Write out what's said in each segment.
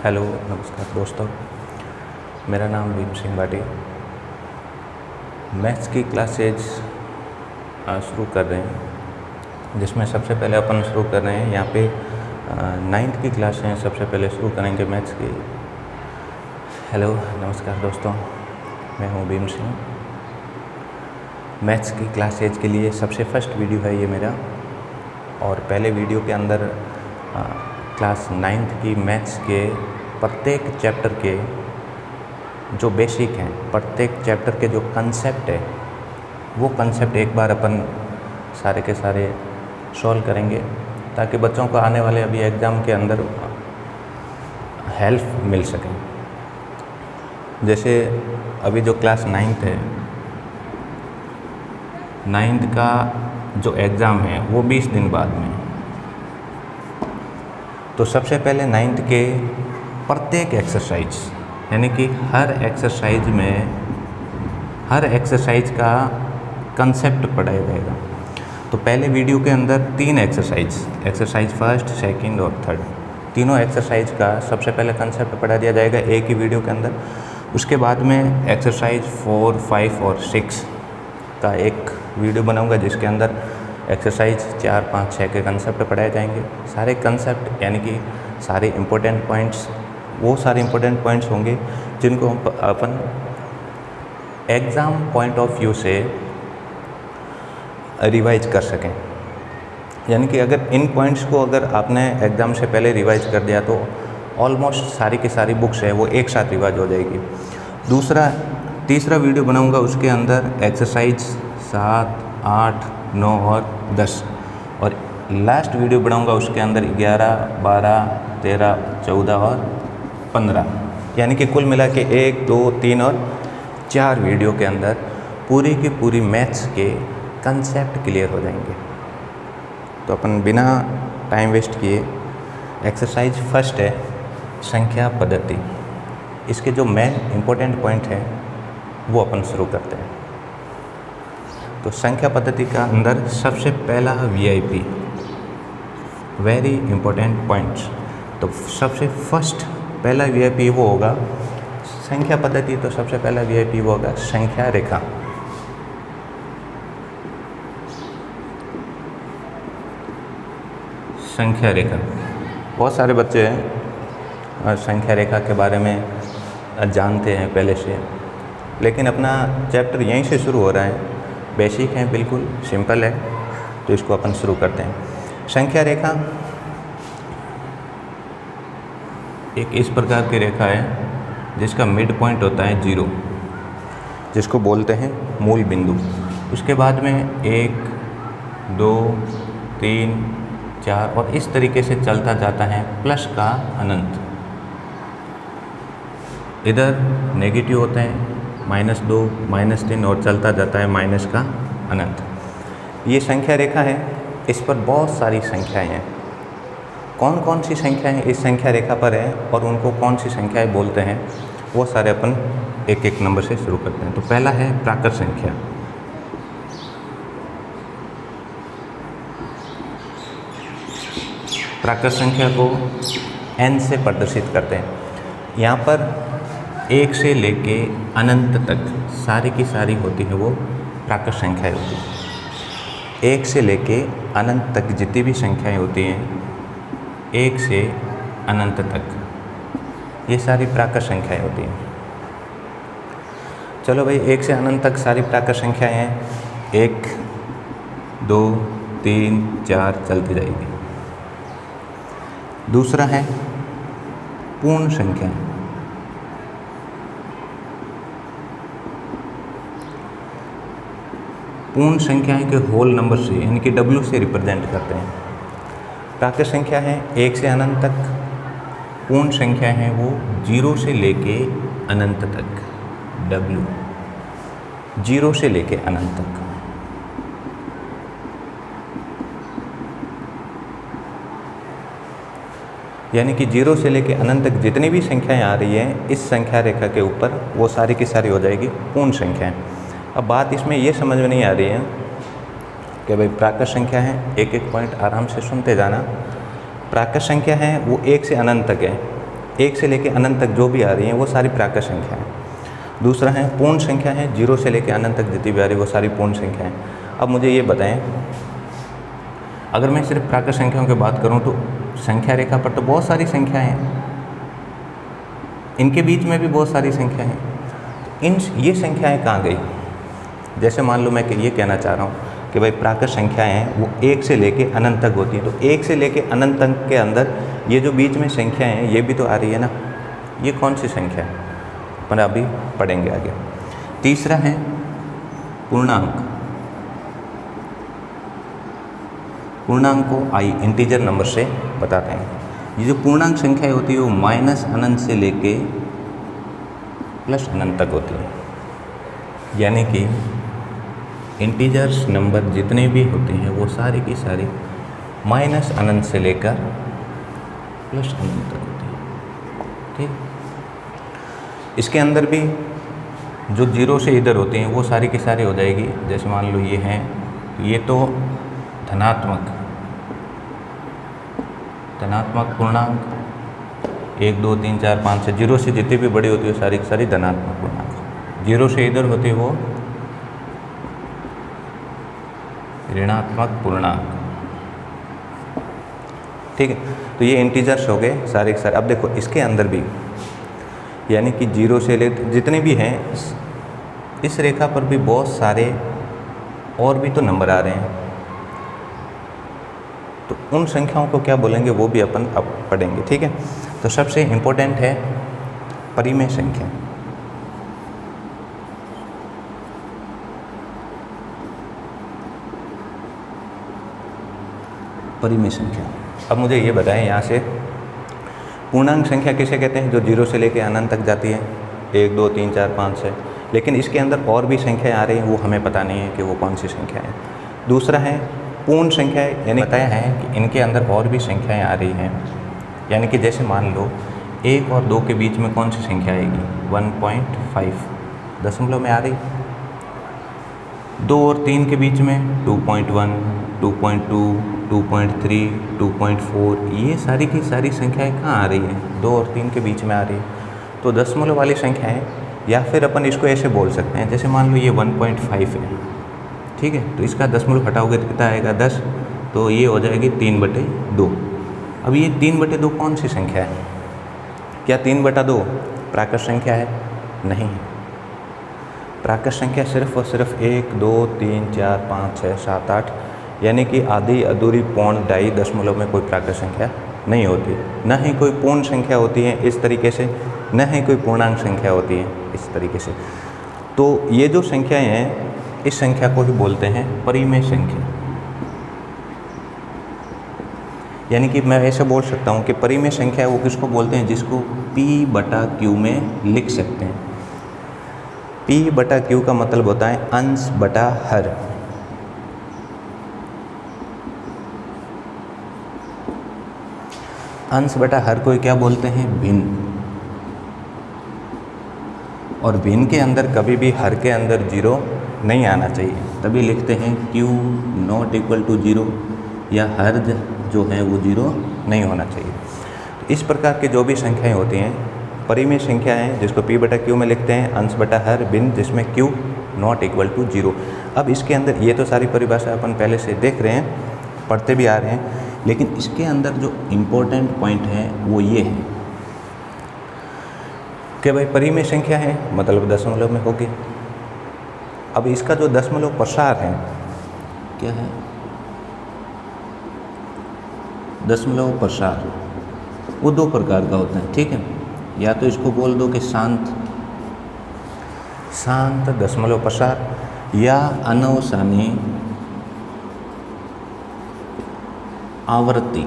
Hello नमस्कार दोस्तों, मेरा नाम भीम सिंह भाटी। मैथ्स की क्लासेज शुरू कर रहे हैं, जिसमें सबसे पहले अपन शुरू कर रहे हैं यहाँ पे 9th की क्लासें सबसे पहले शुरू करेंगे मैथ्स की। हेलो नमस्कार दोस्तों, मैं हूँ भीम सिंह। मैथ्स की क्लासेज के लिए सबसे फर्स्ट वीडियो है ये मेरा, और पहले वीडियो के अंदर क्लास 9th की मैथ्स के प्रत्येक चैप्टर के जो बेसिक हैं, प्रत्येक चैप्टर के जो कंसेप्ट है, वो कंसेप्ट एक बार अपन सारे के सारे सॉल्व करेंगे, ताकि बच्चों को आने वाले अभी एग्ज़ाम के अंदर हेल्प मिल सके। जैसे अभी जो क्लास 9th है, 9th का जो एग्ज़ाम है वो 20 दिन बाद में। तो सबसे पहले 9th के प्रत्येक एक्सरसाइज, यानी कि हर एक्सरसाइज का कंसेप्ट पढ़ाया जाएगा। तो पहले वीडियो के अंदर 3 एक्सरसाइज फर्स्ट, सेकंड और थर्ड, तीनों एक्सरसाइज का सबसे पहले कंसेप्ट पढ़ा दिया जाएगा एक ही वीडियो के अंदर। उसके बाद में एक्सरसाइज 4, 5 और 6 का एक वीडियो बनाऊंगा, जिसके अंदर एक्सरसाइज 4, 5, 6 के कंसेप्ट पढ़ाए जाएंगे। सारे कंसेप्ट यानी कि सारे इम्पोर्टेंट पॉइंट्स, वो सारे इम्पोर्टेंट पॉइंट्स होंगे जिनको अपन एग्ज़ाम पॉइंट ऑफ व्यू से रिवाइज कर सकें। यानी कि अगर इन पॉइंट्स को अगर आपने एग्ज़ाम से पहले रिवाइज कर दिया तो ऑलमोस्ट सारी की सारी बुक्स है वो एक साथ रिवाइज हो जाएगी। तीसरा वीडियो बनाऊंगा, उसके अंदर एक्सरसाइज 7, 8, 9 और 10, और लास्ट वीडियो बनाऊंगा उसके अंदर 11, 12, 13, 14 और 15, यानी कि कुल मिला के 1, 2, 3 और 4 वीडियो के अंदर पूरी की पूरी मैथ्स के कंसेप्ट क्लियर हो जाएंगे। तो अपन बिना टाइम वेस्ट किए एक्सरसाइज फर्स्ट है संख्या पद्धति, इसके जो मेन इम्पोर्टेंट पॉइंट है वो अपन शुरू करते हैं। तो संख्या पद्धति का अंदर सबसे पहला VIP, वेरी इम्पोर्टेंट पॉइंट्स। तो सबसे फर्स्ट पहला VIP वो होगा संख्या पद्धति। तो सबसे पहला VIP वो होगा संख्या रेखा। संख्या रेखा, बहुत सारे बच्चे हैं संख्या रेखा के बारे में जानते हैं पहले से, लेकिन अपना चैप्टर यहीं से शुरू हो रहा है, बेसिक है, बिल्कुल सिंपल है। तो इसको अपन शुरू करते हैं। संख्या रेखा एक इस प्रकार की रेखा है जिसका मिड पॉइंट होता है 0, जिसको बोलते हैं मूल बिंदु। उसके बाद में 1, 2, 3, 4 और इस तरीके से चलता जाता है प्लस का अनंत। इधर नेगेटिव होता है -2, -3 और चलता जाता है माइनस का अनंत। ये संख्या रेखा है, इस पर बहुत सारी संख्याएं हैं। कौन कौन सी संख्याएं इस संख्या रेखा पर है और उनको कौन सी संख्याएं बोलते हैं, वो सारे अपन एक एक नंबर से शुरू करते हैं। तो पहला है प्राकृत संख्या। प्राकृत संख्या को n से प्रदर्शित करते हैं। यहाँ पर 1 से लेके अनंत तक सारी की सारी होती है वो प्राकृत संख्याएं होती हैं। 1 से लेके अनंत तक जितनी भी संख्याएं होती हैं, 1 से अनंत तक, ये सारी प्राकृत संख्याएं होती हैं। चलो भाई, 1 से अनंत तक सारी प्राकृत संख्याएं हैं। 1, 2, 3, 4 चलती जाएगी। दूसरा है पूर्ण संख्या। पूर्ण संख्याएं के होल नंबर से, यानी कि W से रिप्रेजेंट करते हैं। प्राकृत संख्या है 1 से अनंत तक, पूर्ण संख्या है वो 0 से लेके अनंत तक, W 0 से लेके अनंत तक। यानी कि 0 से लेके अनंत तक जितनी भी संख्याएं आ रही हैं इस संख्या रेखा के ऊपर, वो सारी की सारी हो जाएगी पूर्ण संख्याएं। अब बात इसमें ये समझ में नहीं आ रही है कि भाई प्राकृत संख्या है, एक एक पॉइंट आराम से सुनते जाना। प्राकृत संख्या है वो 1 से अनंत तक है, 1 से लेके अनंत तक जो भी आ रही हैं वो सारी प्राकृत संख्या हैं। दूसरा है पूर्ण संख्या है, 0 से लेके अनंत तक जितनी भी आ रही है वो सारी पूर्ण संख्या हैं। अब मुझे ये बताएं, अगर मैं सिर्फ प्राकृत संख्याओं की बात करूं तो संख्या रेखा पर तो बहुत सारी संख्याएं हैं, इनके बीच में भी बहुत सारी संख्याएं हैं। ये संख्याएं कहाँ गई? जैसे मान लो मैं ये कहना चाह रहा हूँ कि भाई प्राकृत संख्याएं हैं वो 1 से लेके अनंत तक होती हैं, तो 1 से लेके अनंत तक के अंदर ये जो बीच में संख्याएं हैं ये भी तो आ रही है ना, ये कौन सी संख्या है अपन अभी पढ़ेंगे आगे। तीसरा है पूर्णांक। पूर्णांक को इंटीजर नंबर से बताते हैं। ये जो पूर्णांक संख्याएं होती है वो माइनस अनंत से लेके प्लस अनंत तक होती है, यानी कि इंटीजर्स नंबर जितने भी होते हैं वो सारी की सारी माइनस अनंत से लेकर प्लस अनंत तक होती है। ठीक, इसके अंदर भी जो 0 से इधर होते हैं वो सारी की सारी हो जाएगी। जैसे मान लो ये हैं, ये तो धनात्मक पूर्णांक 1 2 3 4 5 6 0 से जितनी भी बड़ी होती है सारी की सारी धनात्मक पूर्णांक। 0 से इधर होती है वो ऋणात्मक पूर्णांक। ठीक है, तो ये इंटीजर्स हो गए सारे के सारे। अब देखो इसके अंदर भी यानी कि 0 से ले जितने भी हैं इस रेखा पर भी बहुत सारे और भी तो नंबर आ रहे हैं, तो उन संख्याओं को क्या बोलेंगे वो भी अपन अब पढ़ेंगे। ठीक है, तो सबसे इम्पोर्टेंट है परिमेय संख्या। परिमेय संख्या। अब मुझे ये बताएं यहाँ से पूर्णांक संख्या किसे कहते हैं? जो 0 से लेकर अनंत तक जाती है, 1 2 3 4 5 6, लेकिन इसके अंदर और भी संख्याएं आ रही हैं वो हमें पता नहीं है कि वो कौन सी संख्या है। दूसरा है पूर्ण संख्याएं, यानी बताया है कि इनके अंदर और भी संख्याएं आ रही हैं, यानी कि जैसे मान लो 1 और 2 के बीच में कौन सी संख्या आएगी? 1.5 दशमलव में आ रही। 2 और 3 के बीच में 2.1 2.2 2.3 2.4, ये सारी की सारी संख्याएं कहाँ आ रही हैं? 2 और 3 के बीच में आ रही है। तो दशमलव वाली संख्याएं, या फिर अपन इसको ऐसे बोल सकते हैं, जैसे मान लो ये 1.5 है, ठीक है, तो इसका दशमलव हटाओगे तो कितना आएगा? 10, तो ये हो जाएगी 3/2। अब ये 3/2 कौन सी संख्या है? क्या 3/2 प्राकृत संख्या है? नहीं, प्राकृत संख्या सिर्फ और सिर्फ 1 2 3 4 5 6 7 8, यानी कि आधी अधूरी पौन ढाई दशमलव में कोई प्राकृत संख्या नहीं होती, न ही कोई पूर्ण संख्या होती है इस तरीके से, न ही कोई पूर्णांक संख्या होती है इस तरीके से। तो ये जो संख्याएं हैं इस संख्या को ही बोलते हैं परिमेय संख्या। यानी कि मैं ऐसे बोल सकता हूँ कि परिमेय संख्या वो किसको बोलते हैं? जिसको P/Q में लिख सकते हैं। P/Q का मतलब होता है अंश बटा हर। अंश बटा हर को क्या बोलते हैं? भिन्न। और भिन्न के अंदर कभी भी हर के अंदर 0 नहीं आना चाहिए, तभी लिखते हैं Q ≠ 0, या हर जो है वो 0 नहीं होना चाहिए। तो इस प्रकार के जो भी संख्याएं होती हैं परिमेय संख्या है, जिसको P/Q में लिखते हैं अंश बटा हर भिन्न, जिसमें Q ≠ 0। अब इसके अंदर ये तो सारी परिभाषा अपन पहले से देख रहे हैं, पढ़ते भी आ रहे हैं, लेकिन इसके अंदर जो इम्पोर्टेंट पॉइंट है वो ये है कि भाई परिमेय संख्या है मतलब दशमलव में होगी। अब इसका जो दशमलव प्रसार है क्या है? दशमलव प्रसार वो 2 प्रकार का होता है, ठीक है। या तो इसको बोल दो कि शांत दशमलव प्रसार, या अनवसानी आवृत्ति।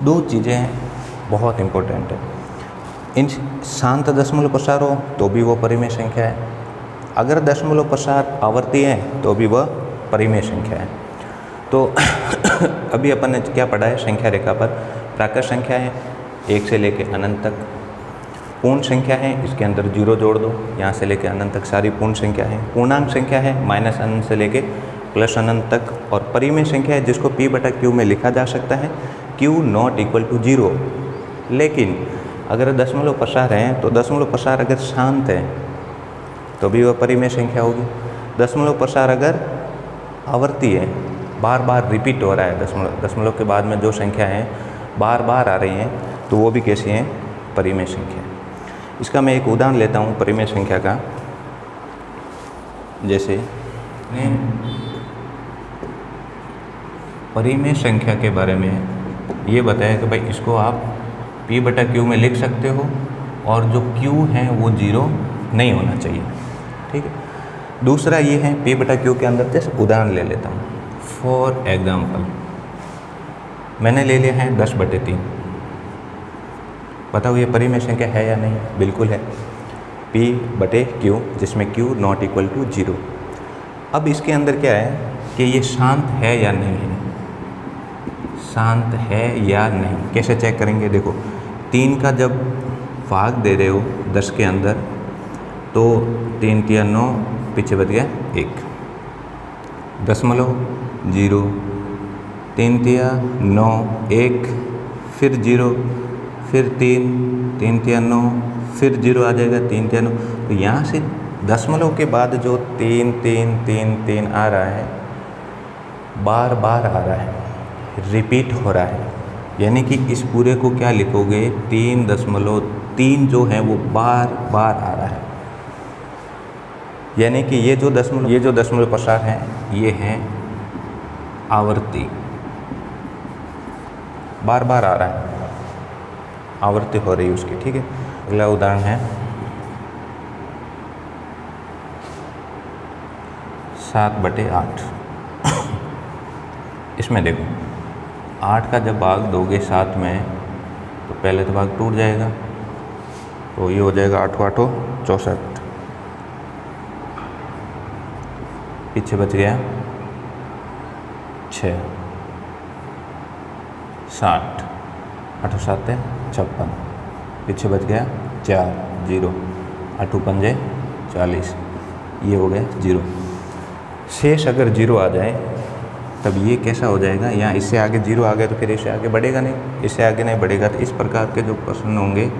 2 चीज़ें बहुत इम्पोर्टेंट है। इन शांत दशमलव प्रसार हो तो भी वो परिमेय संख्या है, अगर दशमलव प्रसार आवर्ती है तो भी वह परिमेय संख्या है। तो अभी अपन ने क्या पढ़ा है? संख्या रेखा पर प्राकृत संख्या है 1 से लेकर अनंत तक, पूर्ण संख्या है इसके अंदर 0 जोड़ दो, यहाँ से लेकर अनंत तक सारी पूर्ण संख्या है। पूर्णांक संख्या है माइनस अनंत से लेकर प्लस अनंत तक, और परिमेय संख्या है जिसको P/Q में लिखा जा सकता है Q ≠ 0 लेकिन अगर दशमलव प्रसार हैं तो दशमलव प्रसार अगर शांत है तो भी वह परिमेय संख्या होगी। दशमलव प्रसार अगर आवर्ती है, बार बार रिपीट हो रहा है, दशमलव के बाद में जो संख्या हैं बार बार आ रही हैं, तो वो भी कैसी हैं? परिमेय संख्या। इसका मैं एक उदाहरण लेता हूँ परिमेय संख्या का। जैसे परिमेय संख्या के बारे में ये बताया कि भाई इसको आप P/Q में लिख सकते हो और जो Q है वो 0 नहीं होना चाहिए, ठीक है। दूसरा ये है P/Q के अंदर, जैसे उदाहरण ले लेता हूँ। फॉर एग्जाम्पल मैंने ले लिया है 10/3। बताओ ये परिमेय संख्या है या नहीं? बिल्कुल है, P/Q, जिसमें Q नॉट इक्वल टू 0। अब इसके अंदर क्या है कि ये शांत है या नहीं है? शांत है या नहीं कैसे चेक करेंगे? देखो 3 का जब भाग दे रहे हो 10 के अंदर तो 3 तिया 9, पीछे बच गया 1, दशमलव 0, 3 तिया 9, 1, फिर 0, फिर 3, 3 तिया 9, फिर 0 आ जाएगा, 3 तिया 9। तो यहाँ से दशमलव के बाद जो 3 3 3 3 आ रहा है, बार बार आ रहा है, रिपीट हो रहा है, यानी कि इस पूरे को क्या लिखोगे? 3.3 जो है वो बार बार आ रहा है, यानी कि ये जो दशमलव प्रसार हैं ये हैं आवर्ती, बार बार आ रहा है, आवृत्ति हो रही है उसकी, ठीक है। अगला उदाहरण है 7/8। इसमें देखो 8 का जब भाग दोगे 7 में तो पहले तो भाग टूट जाएगा, तो ये हो जाएगा 8 8 64, पीछे बच गया 6, 60, 8 7 56, पीछे बच गया 4 0, 8 5 40, ये हो गया 0। शेष अगर 0 आ जाए तब ये कैसा हो जाएगा? यहाँ इससे आगे 0 आ गया तो फिर इससे आगे बढ़ेगा नहीं, इससे आगे नहीं बढ़ेगा। तो इस प्रकार के जो प्रश्न होंगे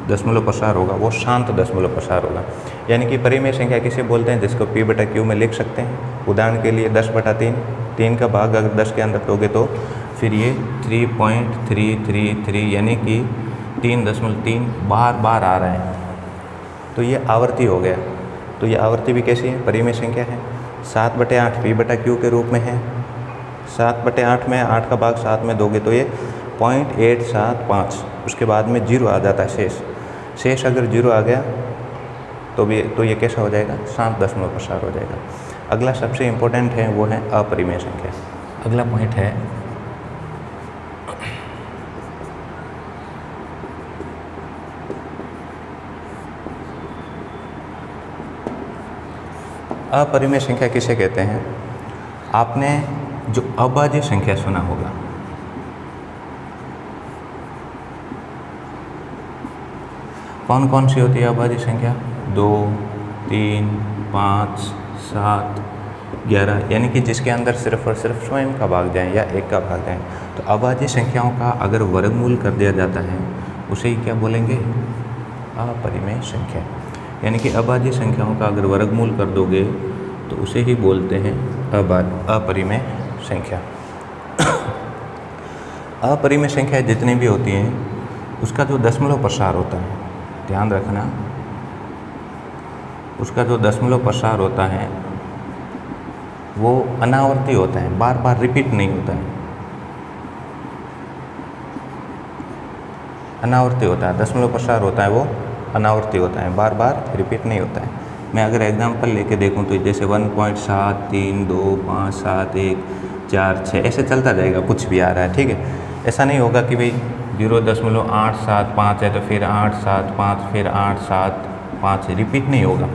दशमलव प्रसार होगा वो शांत दशमलव प्रसार होगा। यानी कि परिमेय संख्या किसे बोलते हैं? जिसको P/Q में लिख सकते हैं। उदाहरण के लिए 10/3, 3 का भाग अगर 10 के अंदर दोगे तो फिर ये 3.333 यानी कि 3.3 बार बार आ रहा है, तो ये आवर्ती हो गया। तो ये आवर्ती भी कैसी है? परिमेय संख्या है। 7/8 P/Q के रूप में है। 7/8 में 8 का भाग 7 में दोगे तो ये 0.875, उसके बाद में 0 आ जाता है शेष अगर 0 आ गया तो ये कैसा हो जाएगा? शांत दशमलव प्रसार हो जाएगा। अगला सबसे इम्पोर्टेंट है वो है अपरिमेय संख्या। अगला पॉइंट है अपरिमेय संख्या किसे कहते हैं? आपने जो अभाज्य संख्या सुना होगा, कौन कौन सी होती है अभाज्य संख्या? 2, 3, 5, 7, 11, यानी कि जिसके अंदर सिर्फ और सिर्फ स्वयं का भाग जाए या 1 का भाग जाए। तो अभाज्य संख्याओं का अगर वर्गमूल कर दिया जाता है उसे ही क्या बोलेंगे? अपरिमेय संख्या। यानी कि अभाज्य संख्याओं का अगर वर्गमूल कर दोगे तो उसे ही बोलते हैं अपरिमेय संख्या। अपरिमेय संख्या जितनी भी होती हैं उसका जो दशमलव प्रसार होता है, ध्यान रखना, उसका जो दशमलव प्रसार होता है वो अनावर्ती होता है, बार बार रिपीट नहीं होता है, अनावर्ती होता है। दशमलव प्रसार होता है वो अनावर्ती होता है, बार बार रिपीट नहीं होता है। मैं अगर एग्जांपल लेके देखूं तो जैसे 1.7 3 2 5 7 1 4 6 ऐसे चलता जाएगा, कुछ भी आ रहा है, ठीक है। ऐसा नहीं होगा कि भाई 0.875 है तो फिर 875 फिर 875 रिपीट नहीं होगा,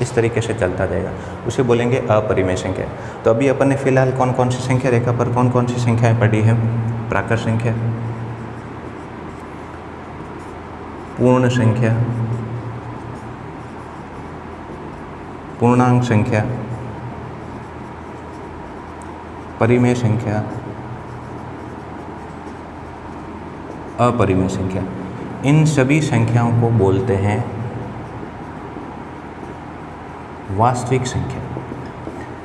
इस तरीके से चलता जाएगा, उसे बोलेंगे अपरिमेय संख्या। तो अभी अपन ने फिलहाल कौन कौन सी संख्या रेखा पर कौन कौन सी संख्याएं पढ़ी है? प्राकृत संख्या, पूर्ण संख्या, पूर्णांक संख्या, परिमेय संख्या, अपरिमेय संख्या। इन सभी संख्याओं को बोलते हैं वास्तविक संख्या।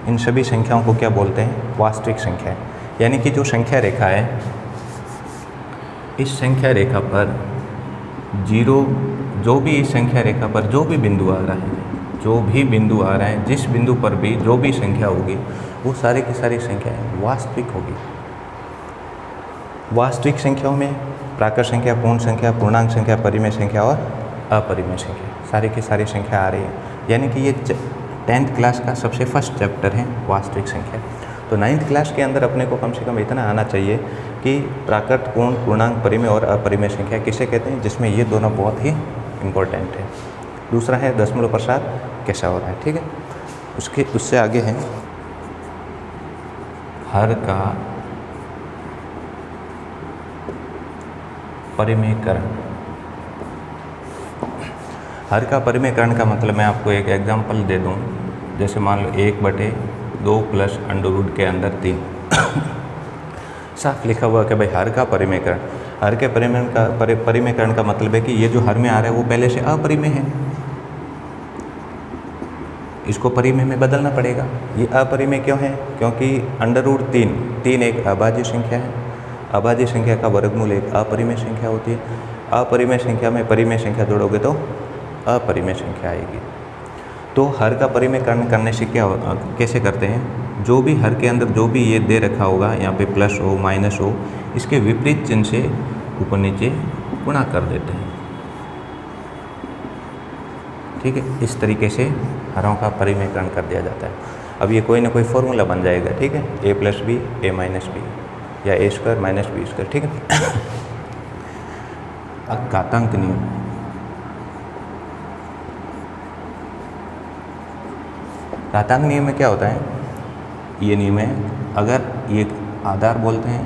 इन सभी संख्याओं को क्या बोलते हैं? वास्तविक संख्या। यानी कि जो संख्या रेखा है, इस संख्या रेखा पर जीरो, जो भी इस संख्या रेखा पर जो भी बिंदु आ रहा है, जो भी बिंदु आ रहा है, जिस बिंदु पर भी जो भी संख्या होगी, वो सारी की सारी संख्याएं वास्तविक होगी। वास्तविक संख्याओं में प्राकृत संख्या, पूर्ण संख्या, पूर्णांक संख्या, परिमेय संख्या और अपरिमेय संख्या, सारी की सारी संख्या आ रही है। यानी कि ये 10th क्लास का सबसे फर्स्ट चैप्टर है वास्तविक संख्या। तो 9th क्लास के अंदर अपने को कम से कम इतना आना चाहिए कि प्राकृत, पूर्ण, पूर्णांक, परिमेय और अपरिमेय संख्या किसे कहते हैं, जिसमें ये दोनों बहुत ही इम्पोर्टेंट है। दूसरा है दशमलव प्रसार कैसा हो रहा है, ठीक है। उससे आगे है हर का परिमेयकरण। हर का परिमेयकरण का मतलब मैं आपको एक एग्जांपल दे दूं। जैसे मान लो 1/2 प्लस √ के अंदर 3 साफ लिखा हुआ कि भाई हर का परिमेयकरण। हर के परिमेयकरण का मतलब है कि ये जो हर में आ रहा है वो पहले से अपरिमेय है, इसको परिमेय में बदलना पड़ेगा। ये अपरिमेय क्यों है? क्योंकि √3 एक अभाज्य संख्या है। अभाज्य संख्या का वर्गमूल एक अपरिमेय संख्या होती है। अपरिमेय संख्या में परिमेय संख्या जोड़ोगे तो अपरिमेय संख्या आएगी। तो हर का परिमेयकरण करने से कैसे करते हैं? जो भी हर के अंदर जो भी ये दे रखा होगा, यहाँ पे प्लस हो, माइनस हो, इसके विपरीत चिन्ह से ऊपर नीचे गुणा कर देते हैं, ठीक है। इस तरीके से हरों का परिमेयकरण कर दिया जाता है। अब ये कोई ना कोई फॉर्मूला बन जाएगा, ठीक है। a+b a-b या a² - b², ठीक है। अब घातांक नियम। घातांक नियम में क्या होता है? ये नियम है, अगर ये आधार बोलते हैं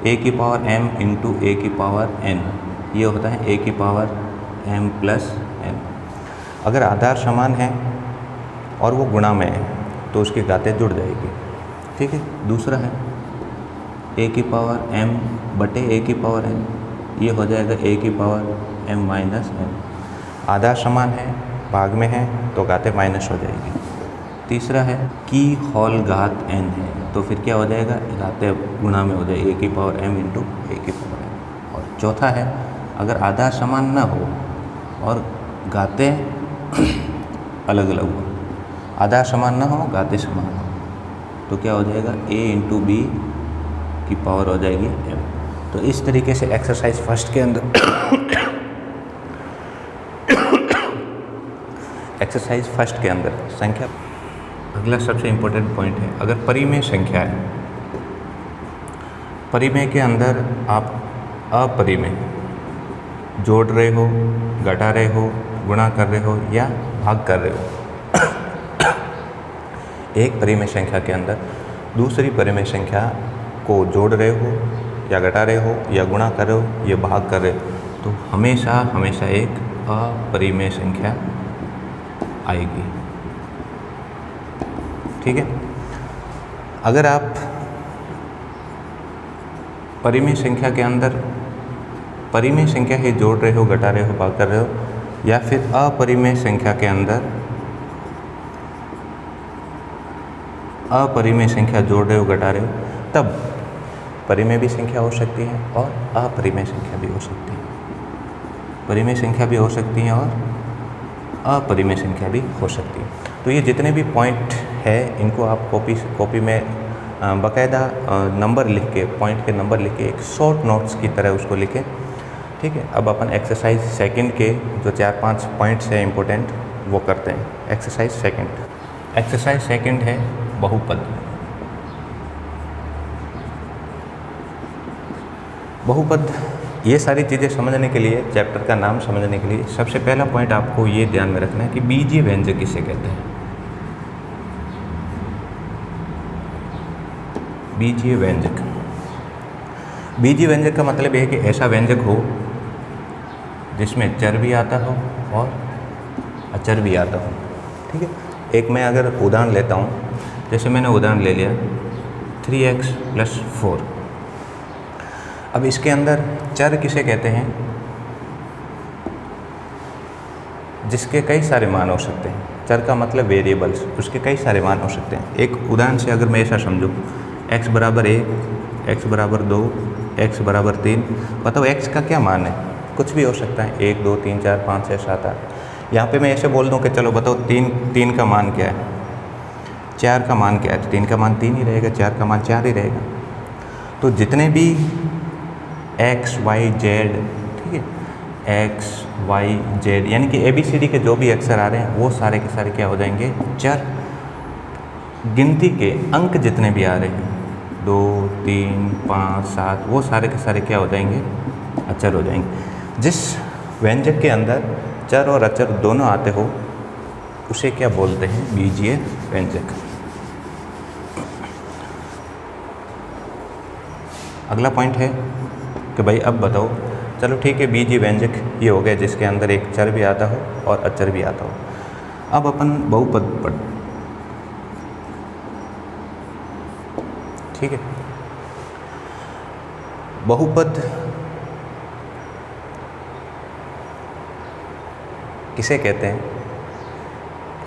a⁻m × a⁻n, ये होता है a⁻m + n। अगर आधार समान है और वो गुणा में है तो उसकी घातें जुड़ जाएगी, ठीक है। दूसरा है a⁻m / a⁻n, ये हो जाएगा a⁻m - n। आधार समान है, भाग में है तो घातें माइनस हो जाएगी। तीसरा है की होल घात n है तो फिर क्या हो जाएगा? घातें गुणा में हो जाएगी a⁻m × a⁻n। और चौथा है अगर आधार समान ना हो और घातें अलग अलग हो, आधार समान ना हो, घातें समान हो, तो क्या हो जाएगा? a × b की पावर हो जाएगी m। तो इस तरीके से एक्सरसाइज फर्स्ट के अंदर संख्या। अगला सबसे इम्पोर्टेंट पॉइंट है, अगर परिमेय संख्या है, परिमेय के अंदर आप अपरिमेय जोड़ रहे हो, घटा रहे हो, गुणा कर रहे हो या भाग कर रहे हो, एक परिमेय संख्या के अंदर दूसरी परिमेय संख्या को जोड़ रहे हो या घटा रहे हो या गुणा कर रहे हो या भाग कर रहे हो, तो हमेशा एक अपरिमेय संख्या आएगी, ठीक है। अगर आप परिमेय संख्या के अंदर परिमेय संख्या ही जोड़ रहे हो, घटा रहे हो, भाग कर रहे हो, या फिर अपरिमेय संख्या के अंदर अपरिमेय संख्या जोड़ रहे हो, घटा रहे हो, तब परिमेय भी संख्या हो सकती है और अपरिमेय संख्या भी हो सकती है। परिमेय संख्या भी हो सकती है और अपरिमेय संख्या भी हो सकती है। तो ये जितने भी पॉइंट है इनको आप कॉपी में बाकायदा नंबर लिख के, पॉइंट के नंबर लिख के एक शॉर्ट नोट्स की तरह उसको लिखें, ठीक है। अब अपन एक्सरसाइज सेकंड के जो 4-5 पॉइंट्स हैं इम्पोर्टेंट वो करते हैं। एक्सरसाइज सेकंड है बहुपद। बहुपद, ये सारी चीज़ें समझने के लिए, चैप्टर का नाम समझने के लिए सबसे पहला पॉइंट आपको ये ध्यान में रखना है कि बीजीय व्यंजक किसे कहते हैं। बीजीय व्यंजक, बीजीय व्यंजक का मतलब ये है कि ऐसा व्यंजक हो जिसमें चर भी आता हो और अचर भी आता हो, ठीक है। एक मैं अगर उदाहरण लेता हूँ, जैसे मैंने उदाहरण ले लिया 3x + 4। अब इसके अंदर चर किसे कहते हैं? जिसके कई सारे मान हो सकते हैं। चर का मतलब वेरिएबल्स, उसके कई सारे मान हो सकते हैं। एक उदाहरण से अगर मैं ऐसा समझूँ, x बराबर 1, x बराबर 2, x बराबर 3, बताओ x का क्या मान है? कुछ भी हो सकता है, 1, 2, 3, 4, 5, 6, 7, 8। यहाँ पे मैं ऐसे बोल दूँ कि चलो बताओ 3 का मान क्या है, 4 का मान क्या है? तो 3 का मान 3 ही रहेगा, 4 का मान 4 ही रहेगा। तो जितने भी x, y, z, ठीक है, x, y, z यानी कि ABCD के जो भी अक्षर आ रहे हैं वो सारे के सारे क्या हो जाएंगे? चर। गिनती के अंक जितने भी आ रहे हैं 2, 3, 5, 7, वो सारे के सारे क्या हो जाएंगे? अचर हो जाएंगे। जिस व्यंजक के अंदर चर और अचर दोनों आते हो उसे क्या बोलते हैं? बीजीय व्यंजक। अगला पॉइंट है कि भाई अब बताओ, चलो ठीक है, बीजीय व्यंजक ये हो गया जिसके अंदर एक चर भी आता हो और अचर भी आता हो। अब अपन बहुपद पढ़, ठीक है। बहुपद किसे कहते हैं?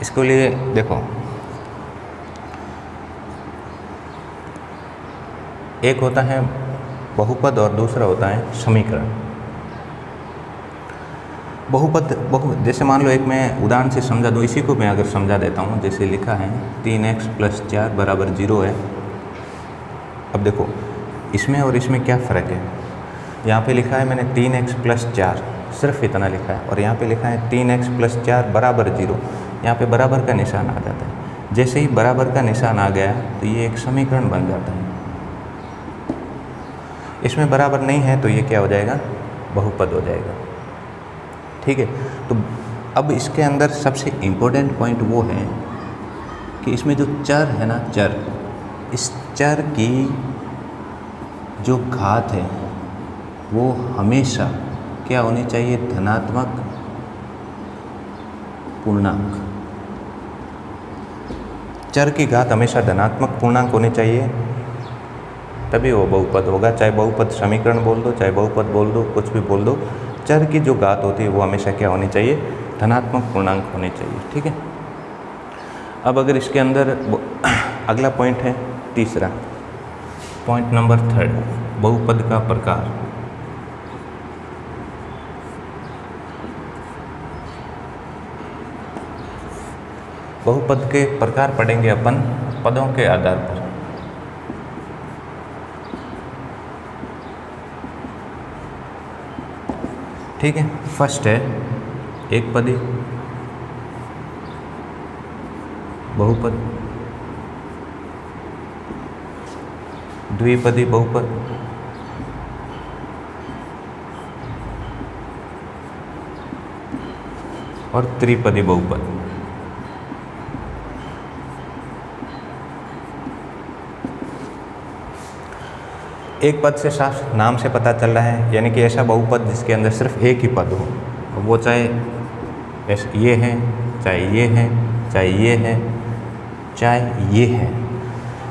इसके लिए देखो, एक होता है बहुपद और दूसरा होता है समीकरण। बहुपद जैसे मान लो, एक मैं उदाहरण से समझा दूँ, इसी को मैं अगर समझा देता हूँ। जैसे लिखा है 3x + 4 = 0 है। अब देखो इसमें और इसमें क्या फ़र्क है? यहाँ पे लिखा है मैंने 3x + 4, सिर्फ इतना लिखा है, और यहाँ पे लिखा है 3x + 4 = 0। यहाँ पे बराबर का निशान आ जाता है। जैसे ही बराबर का निशान आ गया तो ये एक समीकरण बन जाता है। इसमें बराबर नहीं है तो ये क्या हो जाएगा? बहुपद हो जाएगा, ठीक है। तो अब इसके अंदर सबसे इम्पोर्टेंट पॉइंट वो है कि इसमें जो चर है ना, चर, इस चर की जो घात है वो हमेशा क्या होनी चाहिए? धनात्मक पूर्णांक। चर की घात हमेशा धनात्मक पूर्णांक होनी चाहिए, तभी वो बहुपद होगा। चाहे बहुपद समीकरण बोल दो, चाहे बहुपद बोल दो, कुछ भी बोल दो, चर की जो घात होती है वो हमेशा क्या होनी चाहिए? धनात्मक पूर्णांक होनी चाहिए, ठीक है। अब अगर इसके अंदर अगला पॉइंट है तीसरा, पॉइंट नंबर 3, बहुपद का प्रकार। बहुपद के प्रकार पढ़ेंगे अपन पदों के आधार पर। ठीक है, फर्स्ट है एक पदी बहुपद, द्विपदी बहुपद, और त्रिपदी बहुपद। एक पद से साफ नाम से पता चल रहा है, यानी कि ऐसा बहुपद जिसके अंदर सिर्फ एक ही पद हो, वो चाहे ये है, चाहे ये है, चाहे ये है, चाहे ये है,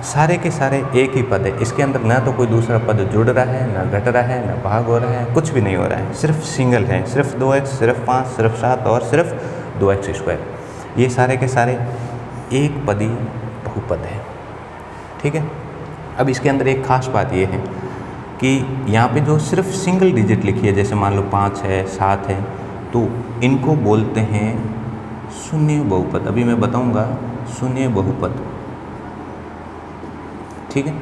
सारे के सारे एक ही पद है। इसके अंदर ना तो कोई दूसरा पद जुड़ रहा है, ना घट रहा है, ना भाग हो रहा है, कुछ भी नहीं हो रहा है, सिर्फ सिंगल है, सिर्फ 2x, सिर्फ 5, सिर्फ 7 और सिर्फ 2x²। ये सारे के सारे एक पदी बहुपद है, ठीक है। अब इसके अंदर एक खास बात ये है कि यहाँ पे जो सिर्फ सिंगल डिजिट लिखी है, जैसे मान लो 5 है, 7 है, तो इनको बोलते हैं शून्य बहुपद। अभी मैं बताऊँगा शून्य बहुपद, ठीक है।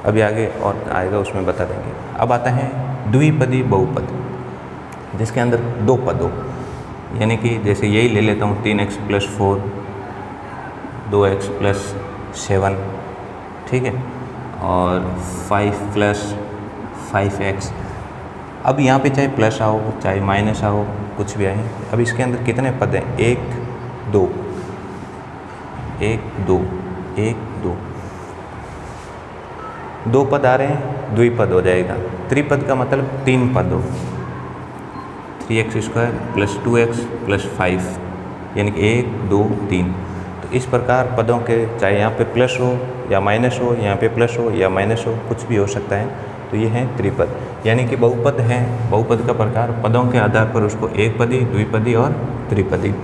अभी आगे और आएगा उसमें बता देंगे। अब आता है द्विपदी बहुपद, जिसके अंदर दो पद हो, यानी कि जैसे यही ले लेता हूँ 3x + 4, 2x + 7, ठीक है, और 5 + 5x। अब यहाँ पे चाहे प्लस आओ चाहे माइनस आओ, कुछ भी आए, अब इसके अंदर कितने पद हैं? 1 2 1 2 1 2, दो पद आ रहे हैं, द्विपद हो जाएगा। त्रिपद का मतलब 3 पद हो, 3x² + 2x + 5, यानी कि 1 2 3। तो इस प्रकार पदों के चाहे यहाँ पे प्लस हो या माइनस हो, यहाँ पे प्लस हो या माइनस हो, कुछ भी हो सकता है, तो ये है त्रिपद। यानी कि बहुपद हैं, बहुपद का प्रकार पदों के आधार पर उसको एक पदी, द्विपदी और त्रिपदी।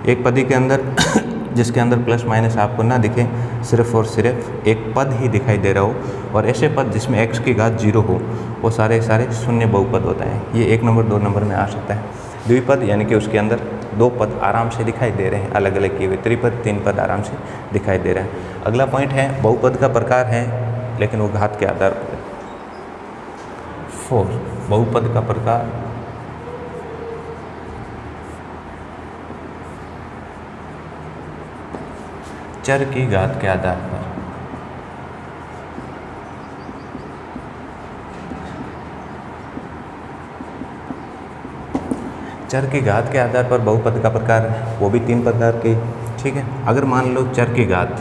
एक पदी के अंदर जिसके अंदर प्लस माइनस आपको ना दिखे, सिर्फ और सिर्फ एक पद ही दिखाई दे रहा हो, और ऐसे पद जिसमें x की घात 0 हो, वो सारे शून्य बहुपद होते हैं। ये 1 नंबर 2 नंबर में आ सकता है। द्विपद यानी कि उसके अंदर 2 पद आराम से दिखाई दे रहे हैं, अलग अलग किए हुए। त्रिपद 3 पद आराम से दिखाई दे रहे हैं। अगला पॉइंट है बहुपद का प्रकार है लेकिन वो घात के आधार पर। 4 बहुपद का प्रकार चर की घात के आधार पर। चर की घात के आधार पर बहुपद का प्रकार, वो भी 3 प्रकार के, ठीक है। अगर मान लो चर की घात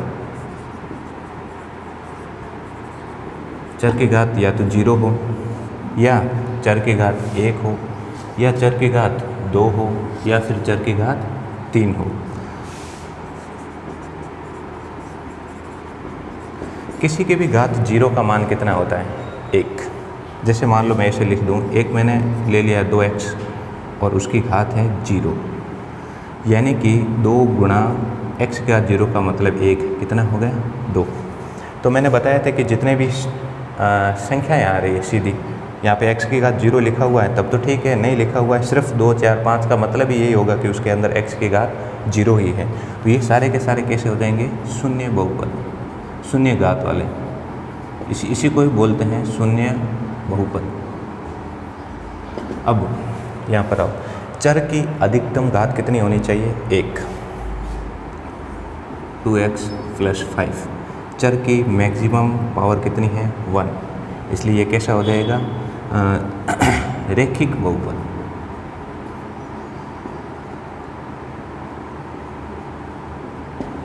या तो 0 हो, या चर की घात 1 हो, या चर की घात 2 हो, या फिर चर की घात 3 हो। किसी की भी घात 0 का मान कितना होता है? 1। जैसे मान लो मैं ऐसे लिख दूँ, एक मैंने ले लिया 2x और उसकी घात है 0, यानी कि 2 गुणा x का 0 का मतलब 1, कितना हो गया? 2। तो मैंने बताया था कि जितने भी संख्याएँ आ रही है सीधी, यहाँ पे x की घात 0 लिखा हुआ है तब तो ठीक है, नहीं लिखा हुआ है सिर्फ 2, 4, 5 का मतलब ही यही होगा कि उसके अंदर x की घात 0 ही है। तो ये सारे के सारे कैसे हो जाएंगे? शून्य बहुपद, शून्य घात वाले। इसी को ही बोलते हैं शून्य बहुपद। अब यहाँ पर आओ, चर की अधिकतम घात कितनी होनी चाहिए? 1। 2x + 5। चर की मैक्सिमम पावर कितनी है? 1। इसलिए ये कैसा हो जाएगा? रैखिक बहुपद।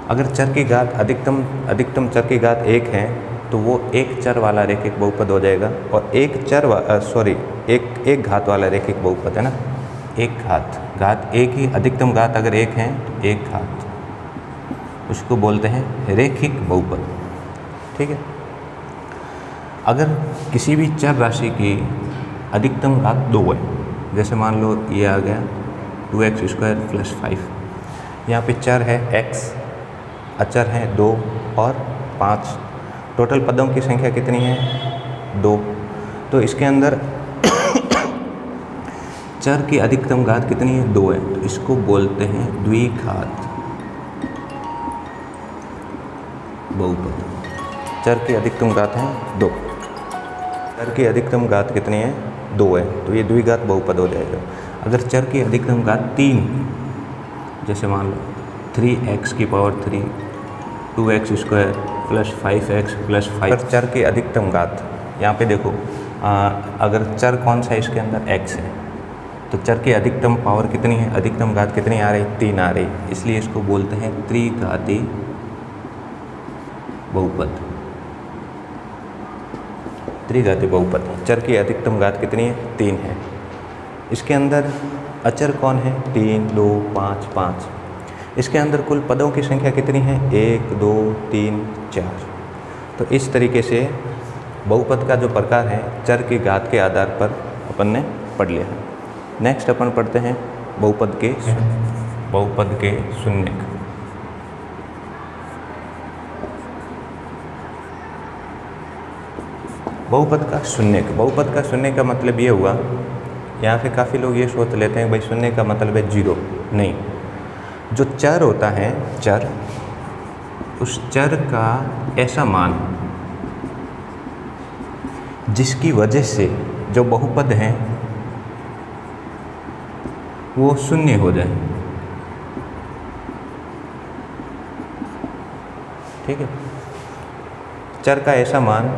अगर चर की घात अधिकतम चर की घात 1 है तो वो एक चर वाला रैखिक बहुपद हो जाएगा, और एक घात वाला रैखिक बहुपद है ना, एक घात एक ही, अधिकतम घात अगर 1 है तो एक घात, उसको बोलते हैं रैखिक बहुपद, ठीक है। अगर किसी भी चर राशि की अधिकतम घात 2 है, जैसे मान लो ये आ गया 2x² + 5, यहाँ पे चर है x, अचर हैं 2 और 5, टोटल पदों की संख्या कितनी है? 2। तो इसके अंदर चर की अधिकतम घात कितनी है? 2 है, तो इसको बोलते हैं द्विघात बहुपद। चर की अधिकतम घात है 2, चर की अधिकतम घात कितनी है? 2 है, तो ये द्विघात बहुपद हो जाएगा। अगर चर की अधिकतम घात 3, जैसे मान लो 3x⁴, 2x² + 5x + 5। अगर चर की अधिकतम घात, यहाँ पे देखो, अगर चर कौन सा है इसके अंदर? x है, तो चर की अधिकतम पावर कितनी है? अधिकतम घात कितनी आ रही? 3 आ रही, इसलिए इसको बोलते हैं त्रिघाती बहुपद। त्रिघाती बहुपद। चर की अधिकतम घात कितनी है? 3 है। इसके अंदर अचर कौन है? 3, 2, 5, 5। इसके अंदर कुल पदों की संख्या कितनी है? 1, 2, 3, 4। तो इस तरीके से बहुपद का जो प्रकार है चर की घात के आधार पर अपन ने पढ़ लिया है। नेक्स्ट अपन पढ़ते हैं बहुपद के शून्यक। बहुपद का शून्य का मतलब ये हुआ, यहाँ पे काफ़ी लोग ये सोच लेते हैं भाई शून्य का मतलब है 0। नहीं, जो चर होता है, चर, उस चर का ऐसा मान जिसकी वजह से जो बहुपद हैं वो शून्य हो जाए, ठीक है। चर का ऐसा मान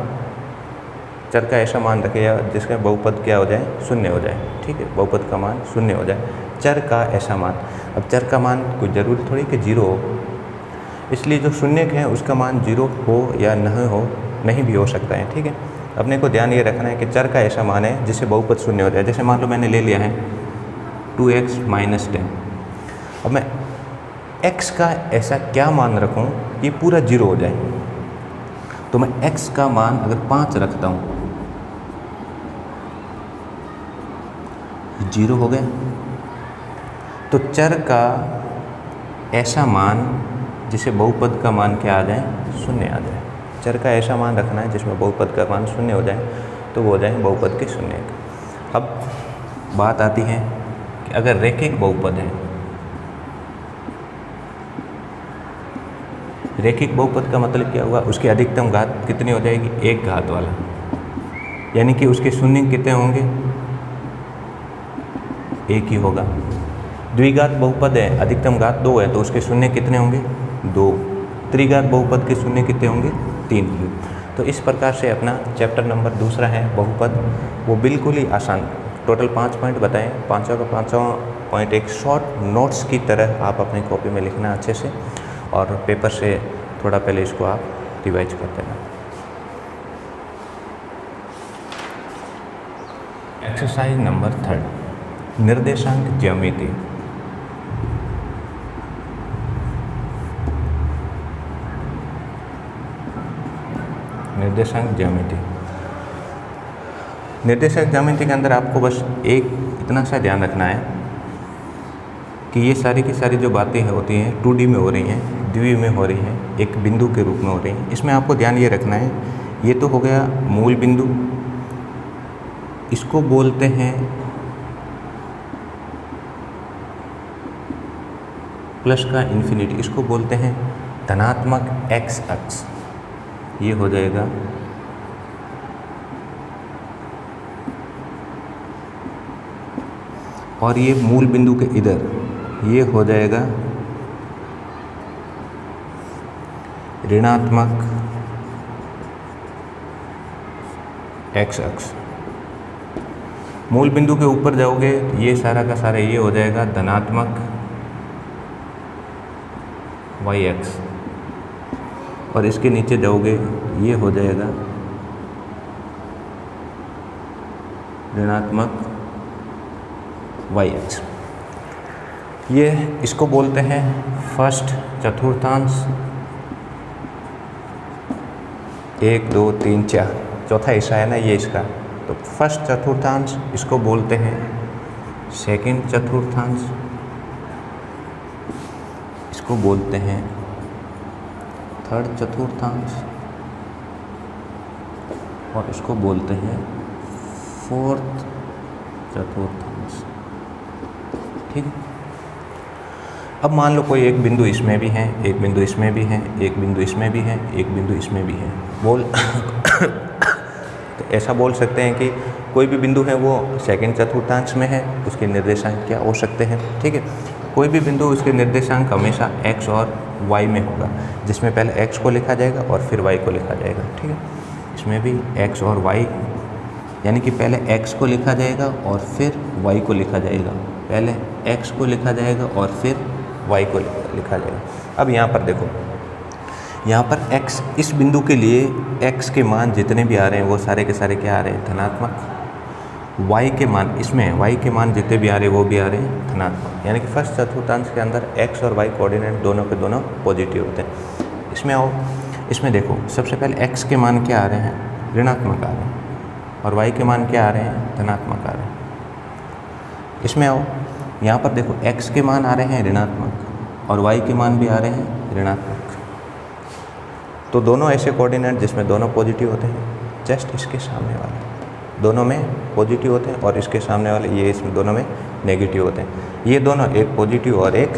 रखे जिसका बहुपद क्या हो जाए? शून्य हो जाए, ठीक है। बहुपद का मान शून्य हो जाए, चर का ऐसा मान। अब चर का मान कोई ज़रूरी थोड़ी कि 0 हो, इसलिए जो शून्यक है उसका मान 0 हो या नहीं भी हो सकता है, ठीक है। अपने को ध्यान ये रखना है कि चर का ऐसा मान है जिससे बहुपद शून्य हो जाए। जैसे मान लो मैंने ले लिया है 2x - 10। अब मैं x का ऐसा क्या मान रखूं कि पूरा 0 हो जाए? तो मैं x का मान अगर 5 रखता हूं 0 हो गया। तो चर का ऐसा मान जिसे बहुपद का मान क्या आ जाए, 0 आ जाए। चर का ऐसा मान रखना है जिसमें बहुपद का मान 0 हो जाए, तो वो हो जाए बहुपद के 0। अब बात आती है कि अगर रैखिक बहुपद है, रैखिक बहुपद का मतलब क्या हुआ, उसकी अधिकतम घात कितनी हो जाएगी, 1 घात वाला, यानी कि उसके शून्य कितने होंगे, 1 ही होगा। द्विघात बहुपद है, अधिकतम घात 2 है, तो उसके शून्य कितने होंगे, 2। त्रिघात बहुपद के शून्य कितने होंगे, 3 होंगे। तो इस प्रकार से अपना चैप्टर नंबर दूसरा है बहुपद, वो बिल्कुल ही आसान, टोटल 5 पॉइंट बताएं, पाँचों का पाँचों पॉइंट एक शॉर्ट नोट्स की तरह आप अपनी कॉपी में लिखना अच्छे से, और पेपर से थोड़ा पहले इसको आप रिवाइज कर देना। एक्सरसाइज नंबर 3, निर्देशांक ज्यामिति। निर्देशांक ज्यामिति, निर्देशांक ज्यामिति के अंदर आपको बस एक इतना सा ध्यान रखना है कि ये सारी की सारी जो बातें होती हैं 2D में हो रही हैं, द्विवीय में हो रही हैं, एक बिंदु के रूप में हो रही हैं। इसमें आपको ध्यान ये रखना है, ये तो हो गया मूल बिंदु, इसको बोलते हैं प्लस का इन्फिनिटी, इसको बोलते हैं धनात्मक एक्स अक्ष, ये हो जाएगा और ये मूल बिंदु के इधर ये हो जाएगा ऋणात्मक एक्स अक्ष। मूल बिंदु के ऊपर जाओगे ये सारा का सारा ये हो जाएगा धनात्मक वाई एक्स, और इसके नीचे जाओगे ये हो जाएगा ऋणात्मक वाई एक्स। ये इसको बोलते हैं फर्स्ट चतुर्थांश, 1 2 3 4 चौथा हिस्सा है ना ये इसका, तो फर्स्ट चतुर्थांश, इसको बोलते हैं सेकंड चतुर्थांश, इसको बोलते हैं थर्ड चतुर्थांश, और इसको बोलते हैं फोर्थ चतुर्थांश। ठीक है। अब मान लो कोई एक बिंदु इसमें भी है, एक बिंदु इसमें भी है, एक बिंदु इसमें भी है, एक बिंदु इसमें भी है, बोल तो ऐसा बोल सकते हैं कि कोई भी बिंदु है वो सेकंड चतुर्थांश में है, उसके निर्देशांक क्या हो सकते हैं। ठीक है। कोई भी बिंदु उसके निर्देशांक हमेशा x और y में होगा, जिसमें पहले x को लिखा जाएगा और फिर y को लिखा जाएगा। ठीक है। इसमें भी x और y, यानी कि पहले x को लिखा जाएगा और फिर y को लिखा जाएगा, पहले x को लिखा जाएगा और फिर y को लिखा जाएगा। अब यहाँ पर देखो, यहाँ पर x, इस बिंदु के लिए x के मान जितने भी आ रहे हैं वो सारे के सारे क्या आ रहे हैं, धनात्मक। y के मान, इसमें y के मान जितने भी आ रहे हैं वो भी आ रहे हैं धनात्मक, यानी कि फर्स्ट चतुर्थांश के अंदर x और y कोऑर्डिनेट दोनों के दोनों पॉजिटिव होते हैं। इसमें आओ, इसमें देखो सबसे पहले x के मान क्या आ रहे हैं, ऋणात्मक आ रहे हैं, और y के मान क्या आ रहे हैं, धनात्मक आ रहे हैं। इसमें आओ, यहाँ पर देखो x के मान आ रहे हैं ऋणात्मक और y के मान भी आ रहे हैं ऋणात्मक, तो दोनों ऐसे कोऑर्डिनेट जिसमें दोनों पॉजिटिव होते हैं। जस्ट इसके सामने वाले दोनों में पॉजिटिव होते हैं और इसके सामने वाले ये इसमें दोनों में नेगेटिव होते हैं। ये दोनों एक पॉजिटिव और एक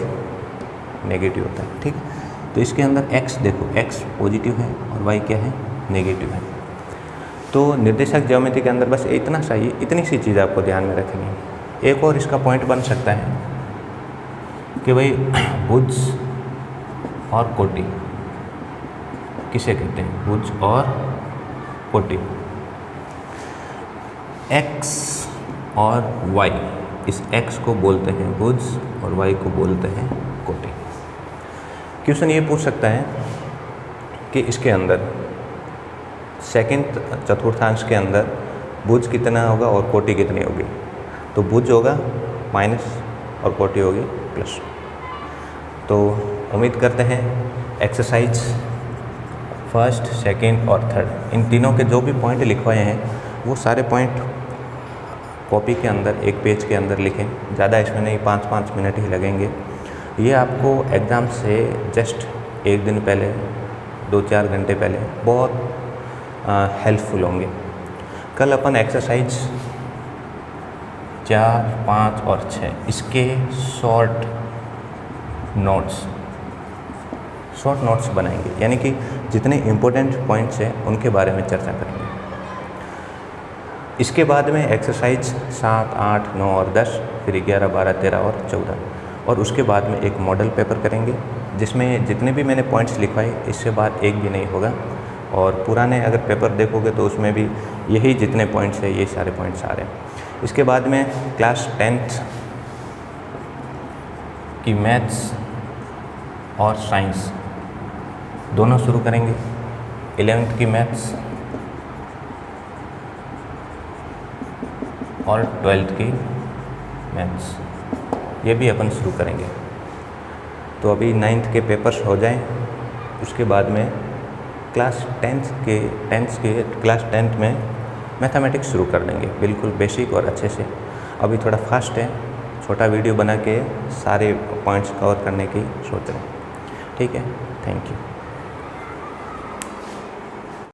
नेगेटिव होता है। ठीक है। तो इसके अंदर x देखो, x पॉजिटिव है और y क्या है, नेगेटिव है। तो निर्देशक ज्योमेट्री के अंदर बस इतना सा ही, इतनी सी चीज़ आपको ध्यान में रखनी है। एक और इसका पॉइंट बन सकता है कि भाई भुज और कोटि किसे कहते हैं, भुज और कोटि, x और y, इस x को बोलते हैं भुज और y को बोलते हैं कोटि। क्वेश्चन ये पूछ सकता है कि इसके अंदर सेकंड चतुर्थांश के अंदर भुज कितना होगा और कोटि कितनी होगी, तो भुज होगा माइनस और कोटि होगी प्लस। तो उम्मीद करते हैं एक्सरसाइज फर्स्ट, सेकंड और थर्ड, इन तीनों के जो भी पॉइंट लिखवाए हैं वो सारे पॉइंट कॉपी के अंदर, एक पेज के अंदर लिखें। ज़्यादा इसमें नहीं, 5-5 मिनट ही लगेंगे। ये आपको एग्ज़ाम से जस्ट एक दिन पहले, 2-4 घंटे पहले बहुत हेल्पफुल होंगे। कल अपन एक्सरसाइज 4, 5 और 6 इसके शॉर्ट नोट्स बनाएंगे, यानी कि जितने इम्पोर्टेंट पॉइंट्स हैं उनके बारे में चर्चा करेंगे। इसके बाद में एक्सरसाइज 7, 8, 9 और 10, फिर 11, 12, 13 और 14, और उसके बाद में एक मॉडल पेपर करेंगे जिसमें जितने भी मैंने पॉइंट्स लिखवाए इससे बाद एक भी नहीं होगा। और पुराने अगर पेपर देखोगे तो उसमें भी यही जितने पॉइंट्स हैं, ये सारे पॉइंट्स आ रहे हैं। इसके बाद में क्लास 10th की मैथ्स और साइंस दोनों शुरू करेंगे। 11th की मैथ्स और 12th की मैथ्स, ये भी अपन शुरू करेंगे। तो अभी 9th के पेपर्स हो जाएं, उसके बाद में क्लास 10th में मैथमेटिक्स शुरू कर देंगे, बिल्कुल बेसिक और अच्छे से। अभी थोड़ा फास्ट है, छोटा वीडियो बना के सारे पॉइंट्स कवर करने की सोच रहे हैं। ठीक है, थैंक यू।